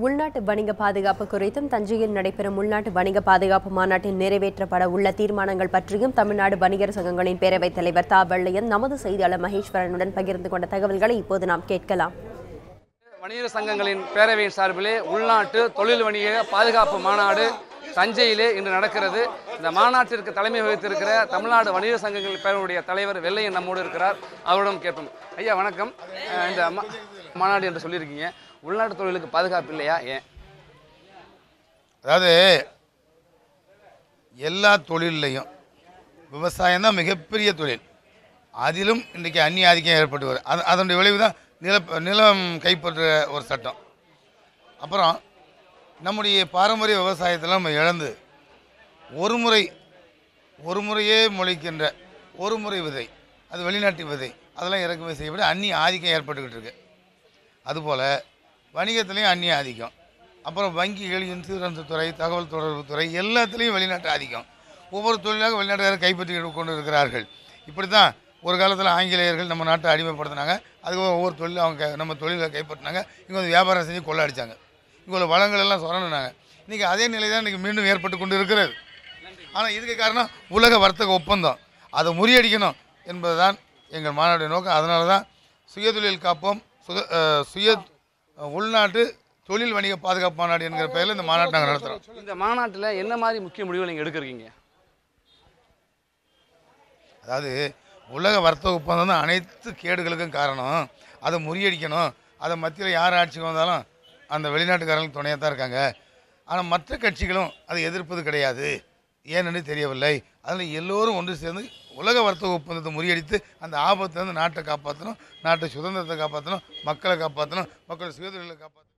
உள்நாட்டு வணிக பாதுகாப்பு குறித்தும் தஞ்சையில் நடைபெறும் உள்நாட்டு வணிக பாதுகாப்பு மாநாட்டில் நிறைவேற்றப்பட உள்ள தீர்மானங்கள் பற்றியும் தமிழ்நாடு வணிகர் சங்கங்களின் பேரவைத் தலைவர் தா. வெள்ளையன் நமது செய்தியாளர் மகேஸ்வரனுடன் பகிர்ந்து கொண்ட தகவல்களை இப்போது நாம் கேட்கலாம். வணிகர் சங்கங்களின் பேரவையின் சார்பிலே உள்நாட்டு தொழில் வணிக பாதுகாப்பு மாநாடு தஞ்சையிலே இன்று நடக்கிறது. இந்த மாநாட்டிற்கு தலைமை வகித்திருக்கிற தமிழ்நாடு வணிகர் சங்கங்களின் பேரவையுடைய தலைவர் வெள்ளையன் நம்மோடு இருக்கிறார். அவரிடம் கேட்போம். ஐயா வணக்கம். இந்த மாநாடு என்று சொல்லியிருக்கீங்க, உள்நாட்டு தொழிலுக்கு பாதுகாப்பு இல்லையா? ஏன்? அதாவது எல்லா தொழிலையும் விவசாயம் தான் மிகப்பெரிய தொழில். அதிலும் இன்றைக்கி அந்நிய ஆதிக்கம் ஏற்பட்டு வரும். அதனுடைய விளைவு தான் நிலம் கைப்பற்ற ஒரு சட்டம். அப்புறம் நம்முடைய பாரம்பரிய விவசாயத்தில் நம்ம இழந்து ஒரு முறையே முளைக்கின்ற ஒரு முறை விதை, அது வெளிநாட்டு விதை, அதெல்லாம் இறக்குமதி செய்யப்பட அந்நிய ஆதிக்கம் ஏற்பட்டுக்கிட்டு இருக்கு. அதுபோல் வணிகத்துலேயும் அந்நிய ஆதிக்கம், அப்புறம் வங்கிகள், இன்சூரன்ஸ் துறை, தகவல் தொடர்பு துறை எல்லாத்துலேயும் வெளிநாட்டு ஆதிக்கம். ஒவ்வொரு தொழிலாக வெளிநாட்டுக்காரர் கைப்பற்றி கொண்டு இருக்கிறார்கள். இப்படி தான் ஒரு காலத்தில் ஆங்கிலேயர்கள் நம்ம நாட்டை அடிமைப்படுத்தினாங்க. அதுக்கு ஒவ்வொரு தொழிலும் அவங்க நம்ம தொழிலை கைப்பற்றினாங்க. இங்கே வந்து வியாபாரம் செஞ்சு கொள்ள அடித்தாங்க. இங்கே உள்ள வளங்கள் எல்லாம் சுரண்டுனாங்க. இன்றைக்கி அதே நிலை தான் இன்றைக்கி மீண்டும் ஏற்பட்டு கொண்டு இருக்கிறது. ஆனால் இதுக்கு காரணம் உலக வர்த்தக ஒப்பந்தம். அதை முறியடிக்கணும் என்பதுதான் எங்கள் மாநாடு நோக்கம். அதனால தான் சுயதொழில் காப்போம், சுய உள்நாட்டு தொழில் வணிக பாதுகாப்பு மாநாடு என்கிற பெயரில் இந்த மாநாட்டை நாங்கள் நடத்துகிறோம். இந்த மாநாட்டில் என்ன மாதிரி முக்கிய முடிவுகள் நீங்கள் எடுக்கிறீங்க? அதாவது உலக வர்த்தக ஒப்பந்தம் தான் அனைத்து கேடுகளுக்கும் காரணம். அதை முறியடிக்கணும். அதை மத்தியில் யார் ஆட்சிக்கு வந்தாலும் அந்த வெளிநாட்டுக்காரங்களுக்கு துணையாக தான் இருக்காங்க. ஆனால் மற்ற கட்சிகளும் அதை எதிர்ப்பது கிடையாது. ஏன்னு தெரியவில்லை. அதில் எல்லோரும் ஒன்று சேர்ந்து உலக வர்த்தக ஒப்பந்தத்தை முறியடித்து அந்த ஆபத்துலேருந்து நாட்டை காப்பாற்றணும், நாட்டு சுதந்திரத்தை காப்பாற்றணும், மக்களை காப்பாற்றணும், மக்கள் சுயதொழிலை காப்பாற்றணும்.